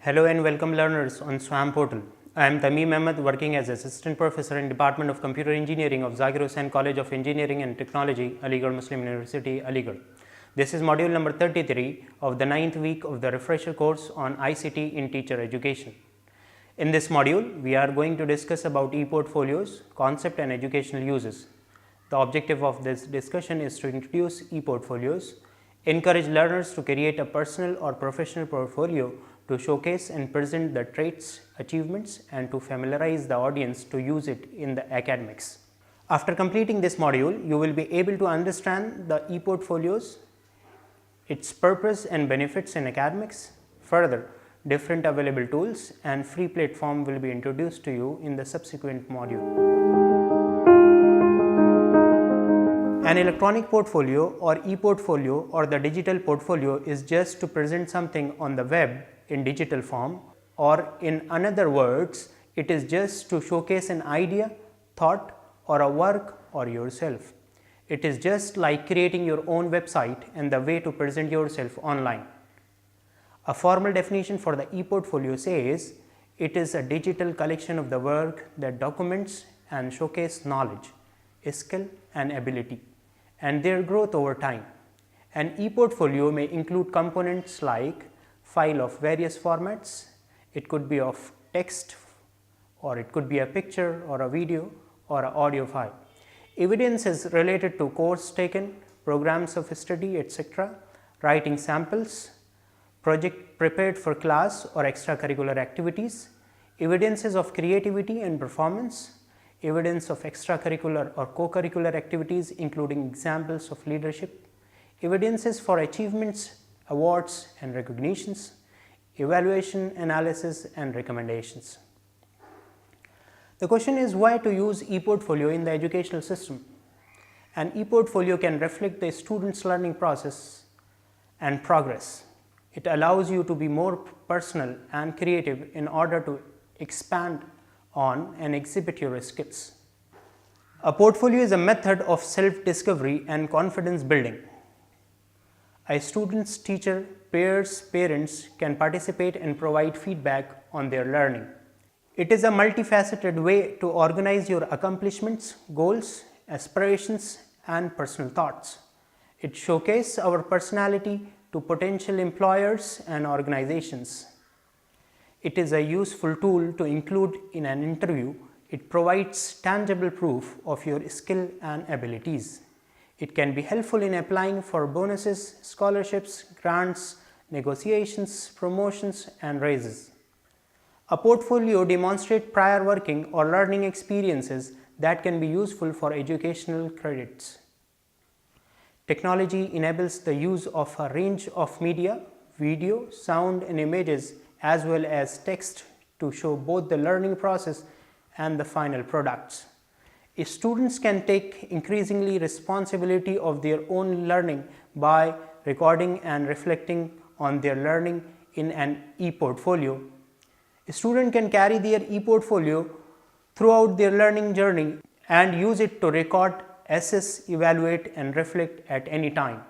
Hello and welcome learners on SWAM portal. I am Tameem Ahmad, working as Assistant Professor in Department of Computer Engineering of Zakir Husain College of Engineering and Technology, Aligarh Muslim University, Aligarh. This is module number 33 of the 9th week of the refresher course on ICT in teacher education. In this module, we are going to discuss about e-portfolios, concept and educational uses. The objective of this discussion is to introduce e-portfolios, encourage learners to create a personal or professional portfolio to showcase and present the traits, achievements, and to familiarize the audience to use it in the academics. After completing this module, you will be able to understand the e-portfolios, its purpose and benefits in academics. Further, different available tools and free platform will be introduced to you in the subsequent module. An electronic portfolio or e-portfolio or the digital portfolio is just to present something on the web in digital form, or in another words, it is just to showcase an idea, thought, or a work or yourself. It is just like creating your own website and the way to present yourself online. A formal definition for the e-portfolio says it is a digital collection of the work that documents and showcase knowledge, skill, and ability, and their growth over time. An e-portfolio may include components like file of various formats. It could be of text, or it could be a picture or a video or an audio file. Evidence is related to course taken, programs of study, etc., writing samples, project prepared for class or extracurricular activities, evidences of creativity and performance, evidence of extracurricular or co-curricular activities including examples of leadership, evidences for achievements, awards and recognitions, evaluation, analysis and recommendations. The question is, why to use e-portfolio in the educational system? An e-portfolio can reflect the student's learning process and progress. It allows you to be more personal and creative in order to expand on and exhibit your skills. A portfolio is a method of self-discovery and confidence building. A student's teacher, peers, parents can participate and provide feedback on their learning. It is a multifaceted way to organize your accomplishments, goals, aspirations, and personal thoughts. It showcases our personality to potential employers and organizations. It is a useful tool to include in an interview. It provides tangible proof of your skill and abilities. It can be helpful in applying for bonuses, scholarships, grants, negotiations, promotions, and raises. A portfolio demonstrates prior working or learning experiences that can be useful for educational credits. Technology enables the use of a range of media, video, sound, and images, as well as text to show both the learning process and the final products. Students can take increasingly responsibility of their own learning by recording and reflecting on their learning in an e-portfolio. A student can carry their e-portfolio throughout their learning journey and use it to record, assess, evaluate, and reflect at any time.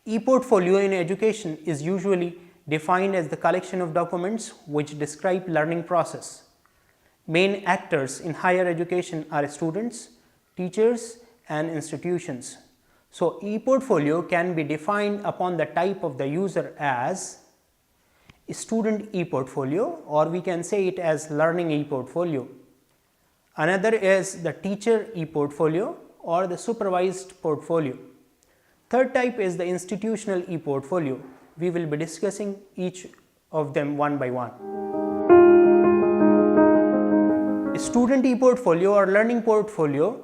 E-portfolio in education is usually defined as the collection of documents which describe learning process. Main actors in higher education are students, teachers, and institutions. So, e-portfolio can be defined upon the type of the user as student e-portfolio, or we can say it as learning e-portfolio. Another is the teacher e-portfolio or the supervised portfolio. Third type is the institutional e-portfolio. We will be discussing each of them one by one. Student e-portfolio or learning portfolio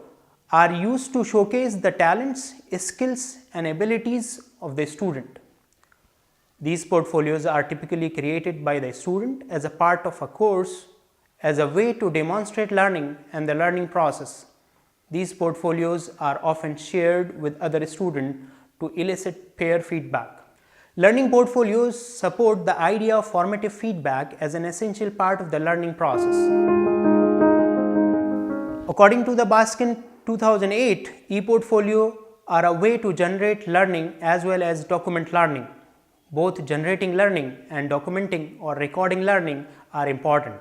are used to showcase the talents, skills, and abilities of the student. These portfolios are typically created by the student as a part of a course as a way to demonstrate learning and the learning process. These portfolios are often shared with other students to elicit peer feedback. Learning portfolios support the idea of formative feedback as an essential part of the learning process. According to the Baskin 2008, e-portfolio are a way to generate learning as well as document learning. both generating learning and documenting or recording learning are important.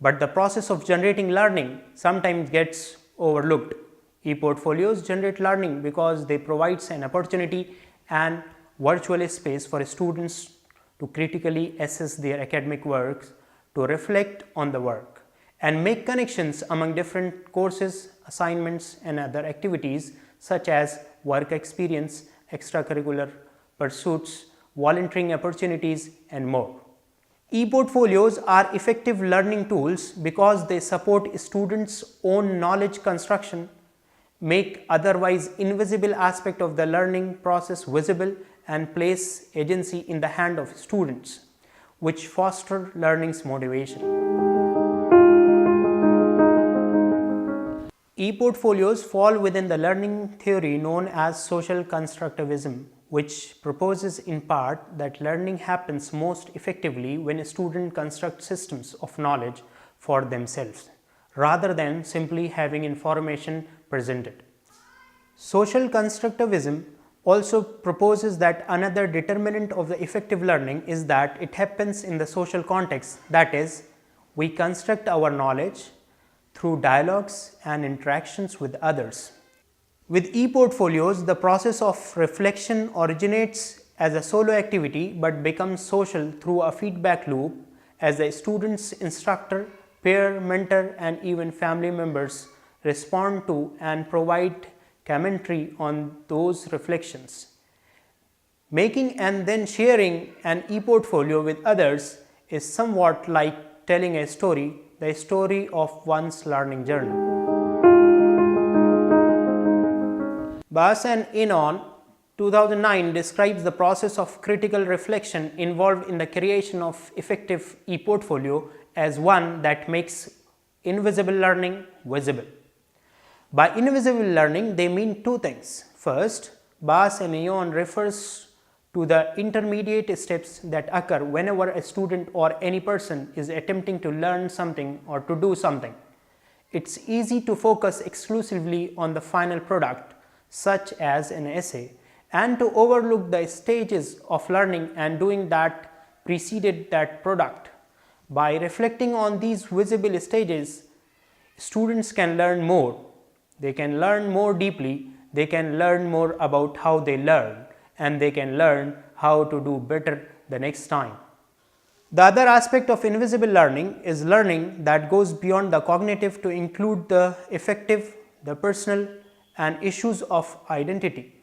But the process of generating learning sometimes gets overlooked. E-portfolios generate learning because they provide an opportunity and virtual space for students to critically assess their academic works, to reflect on the work, and make connections among different courses, assignments, and other activities such as work experience, extracurricular pursuits, volunteering opportunities, and more. E-portfolios are effective learning tools because they support students' own knowledge construction, make otherwise invisible aspect of the learning process visible, and place agency in the hand of students, which foster learning's motivation. E-portfolios fall within the learning theory known as social constructivism, which proposes in part that learning happens most effectively when a student constructs systems of knowledge for themselves, rather than simply having information presented. Social constructivism also proposes that another determinant of the effective learning is that it happens in the social context, that is, we construct our knowledge through dialogues and interactions with others. With e-portfolios, the process of reflection originates as a solo activity but becomes social through a feedback loop as the student's instructor, peer, mentor, and even family members respond to and provide commentary on those reflections. Making and then sharing an e-portfolio with others is somewhat like telling a story, the story of one's learning journey. Bass and Enon 2009 describes the process of critical reflection involved in the creation of effective e-portfolio as one that makes invisible learning visible. By invisible learning, they mean two things. First, Bass and Enon refers to the intermediate steps that occur whenever a student or any person is attempting to learn something or to do something. It's easy to focus exclusively on the final product, such as an essay, and to overlook the stages of learning and doing that preceded that product. By reflecting on these visible stages, students can learn more. They can learn more deeply, they can learn more about how they learn, and they can learn how to do better the next time. The other aspect of invisible learning is learning that goes beyond the cognitive to include the affective, the personal, and issues of identity.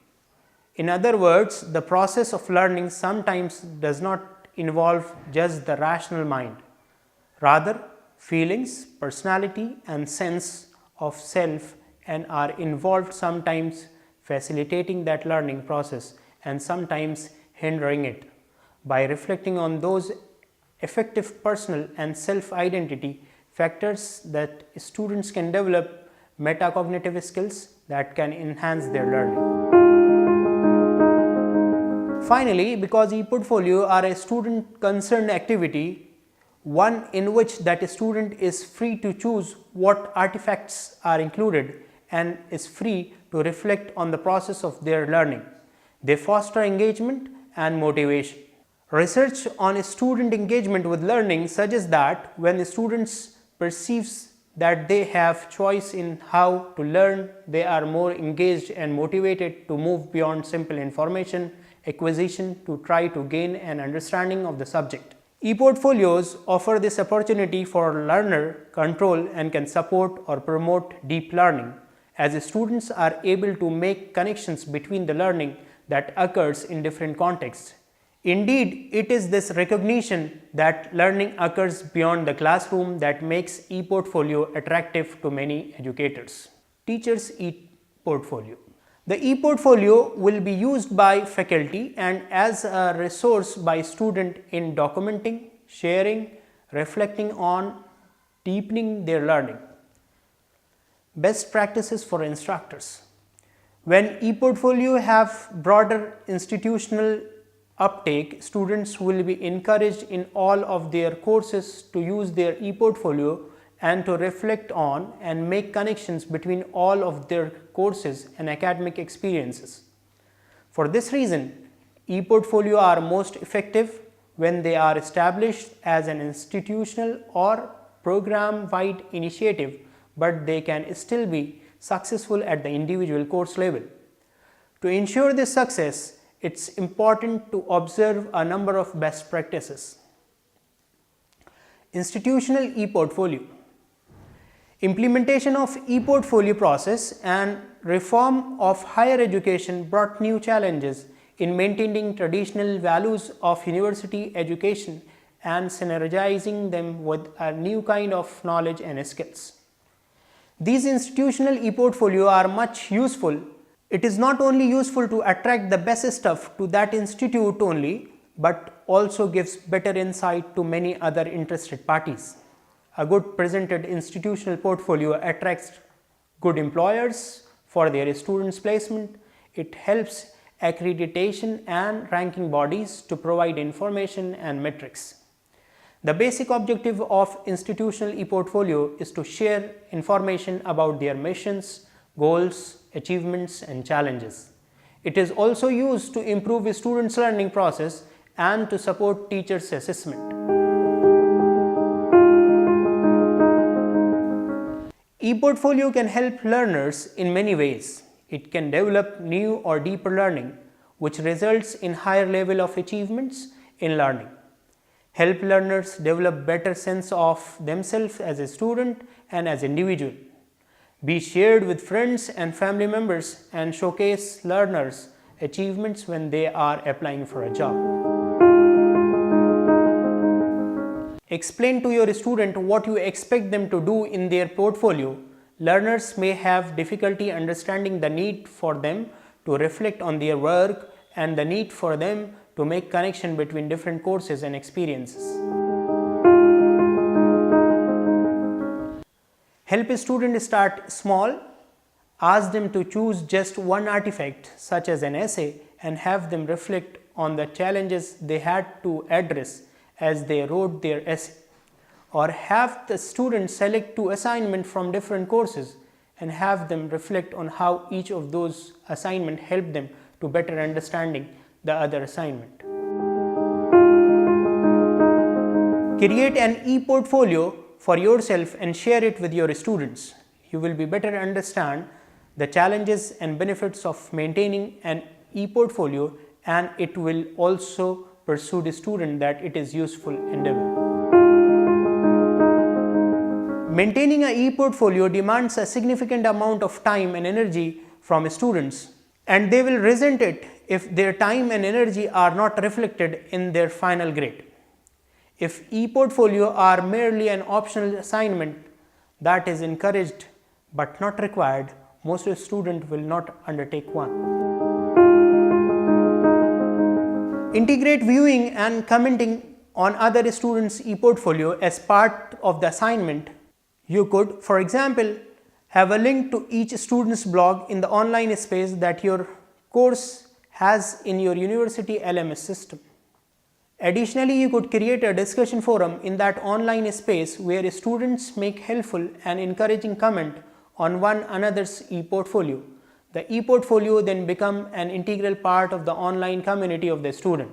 In other words, the process of learning sometimes does not involve just the rational mind. Rather, feelings, personality, and sense of self and are involved, sometimes facilitating that learning process and sometimes hindering it. By reflecting on those affective, personal, and self-identity factors, that students can develop metacognitive skills that can enhance their learning. Finally, because e-portfolio are a student concerned activity, one in which that student is free to choose what artifacts are included and is free to reflect on the process of their learning. They foster engagement and motivation. Research on student engagement with learning suggests that when the students perceives that they have choice in how to learn, they are more engaged and motivated to move beyond simple information acquisition to try to gain an understanding of the subject. E-portfolios offer this opportunity for learner control and can support or promote deep learning, as students are able to make connections between the learning that occurs in different contexts. Indeed, it is this recognition that learning occurs beyond the classroom that makes e-portfolio attractive to many educators. Teachers' e-portfolio. The e-portfolio will be used by faculty and as a resource by student in documenting, sharing, reflecting on, deepening their learning. Best practices for instructors. When e-portfolio have broader institutional uptake, students will be encouraged in all of their courses to use their e-portfolio and to reflect on and make connections between all of their courses and academic experiences. For this reason, E-portfolio are most effective when they are established as an institutional or program-wide initiative, but they can still be successful at the individual course level. To ensure this success, it's important to observe a number of best practices. Institutional e-portfolio. Implementation of e-portfolio process and reform of higher education brought new challenges in maintaining traditional values of university education and synergizing them with a new kind of knowledge and skills. These institutional e-portfolio are much useful. It is not only useful to attract the best stuff to that institute only, but also gives better insight to many other interested parties. A good presented institutional portfolio attracts good employers for their students' placement. It helps accreditation and ranking bodies to provide information and metrics. The basic objective of institutional e-portfolio is to share information about their missions, goals, achievements and challenges. It is also used to improve students' learning process and to support teachers' assessment. E-portfolio can help learners in many ways. It can develop new or deeper learning, which results in higher level of achievements in learning. Help learners develop better sense of themselves as a student and as individual. Be shared with friends and family members and showcase learners' achievements when they are applying for a job. Explain to your student what you expect them to do in their portfolio. Learners may have difficulty understanding the need for them to reflect on their work and the need for them to make connection between different courses and experiences. Help a student start small. Ask them to choose just one artifact such as an essay and have them reflect on the challenges they had to address as they wrote their essay, or have the students select 2 assignments from different courses and have them reflect on how each of those assignments helped them to better understanding the other assignment. Create an e-portfolio for yourself and share it with your students. You will be better understand the challenges and benefits of maintaining an e-portfolio, and it will also pursue the student that it is useful endeavor. Maintaining an e-portfolio demands a significant amount of time and energy from students, and they will resent it if their time and energy are not reflected in their final grade. If e-portfolio are merely an optional assignment that is encouraged but not required, most students will not undertake one. Integrate viewing and commenting on other students' e-portfolio as part of the assignment. You could, for example, have a link to each student's blog in the online space that your course has in your university LMS system. Additionally, you could create a discussion forum in that online space where students make helpful and encouraging comment on one another's e-portfolio. The e-portfolio then become an integral part of the online community of the student.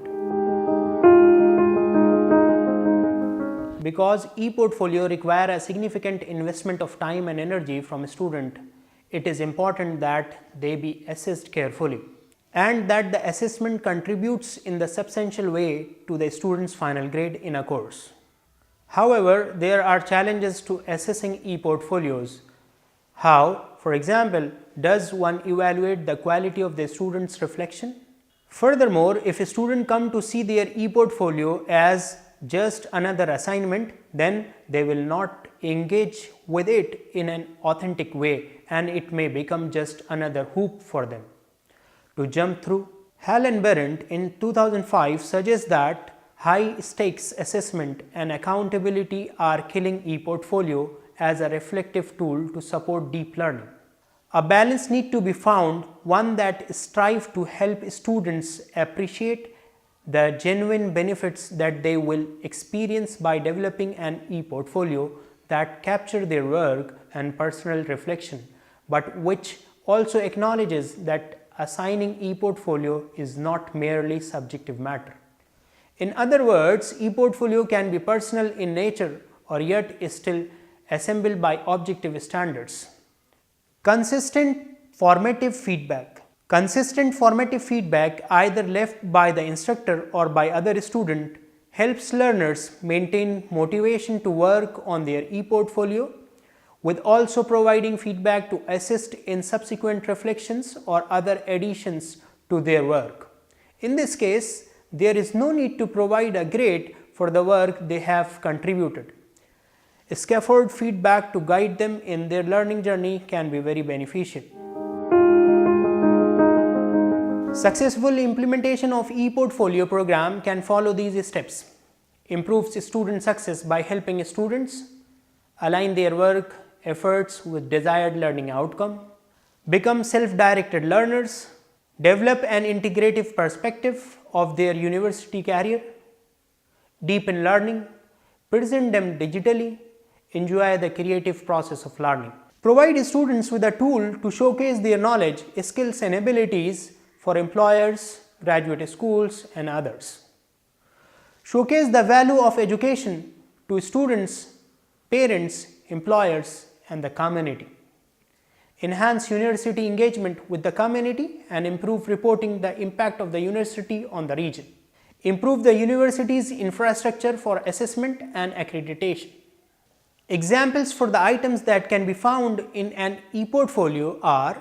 Because e-portfolio require a significant investment of time and energy from a student, it is important that they be assessed carefully and that the assessment contributes in the substantial way to the student's final grade in a course. However, there are challenges to assessing e-portfolios. How, for example, does one evaluate the quality of the student's reflection? Furthermore, if a student come to see their e-portfolio as just another assignment, then they will not engage with it in an authentic way and it may become just another hoop for them to jump through. Hall and Berendt in 2005 suggests that high stakes assessment and accountability are killing e-portfolio as a reflective tool to support deep learning. A balance needs to be found, one that strives to help students appreciate the genuine benefits that they will experience by developing an e-portfolio that capture their work and personal reflection, but which also acknowledges that assigning e-portfolio is not merely subjective matter. In other words, e-portfolio can be personal in nature or yet is still assembled by objective standards. Consistent formative feedback. Consistent formative feedback, either left by the instructor or by other student, helps learners maintain motivation to work on their e-portfolio, with also providing feedback to assist in subsequent reflections or other additions to their work. In this case, there is no need to provide a grade for the work they have contributed. Scaffold feedback to guide them in their learning journey can be very beneficial. Successful implementation of e-portfolio program can follow these steps. Improves student success by helping students align their work efforts with desired learning outcome, become self-directed learners, develop an integrative perspective of their university career, deepen learning, present them digitally, enjoy the creative process of learning. Provide students with a tool to showcase their knowledge, skills and abilities for employers, graduate schools and others. Showcase the value of education to students, parents, employers and the community. Enhance university engagement with the community and improve reporting the impact of the university on the region. Improve the university's infrastructure for assessment and accreditation. Examples for the items that can be found in an e-portfolio are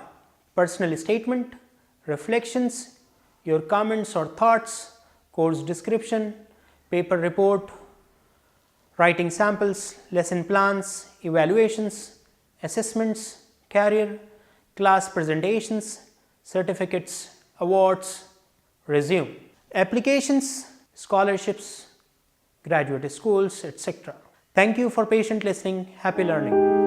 personal statement, reflections, your comments or thoughts, course description, paper report, writing samples, lesson plans, evaluations, assessments, career, class presentations, certificates, awards, resume, applications, scholarships, graduate schools, etc. Thank you for patient listening. Happy learning.